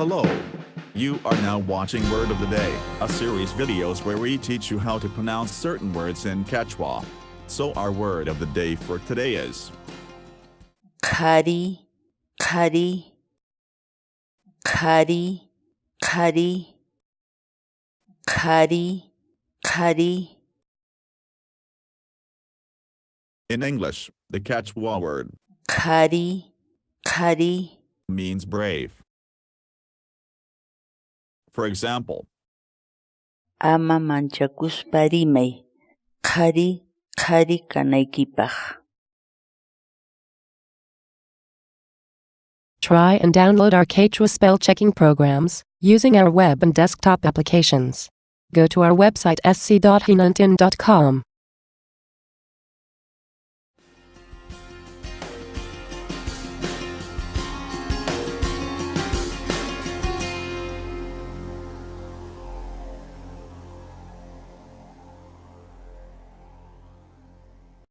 Hello. You are now watching Word of the Day, a series videos where we teach you how to pronounce certain words in Quechua. So our word of the day for today is Qhariy, Qhariy, Qhariy, Qhariy, Qhariy, Qhariy. In English, the Quechua word Qhariy, Qhariy. means brave. For example, Ama manchakusparimay, Qhariy, Qhariy kanaykipaq. Try and download our Quechua spell checking programs using our web and desktop applications. Go to our website sc.hinantin.com.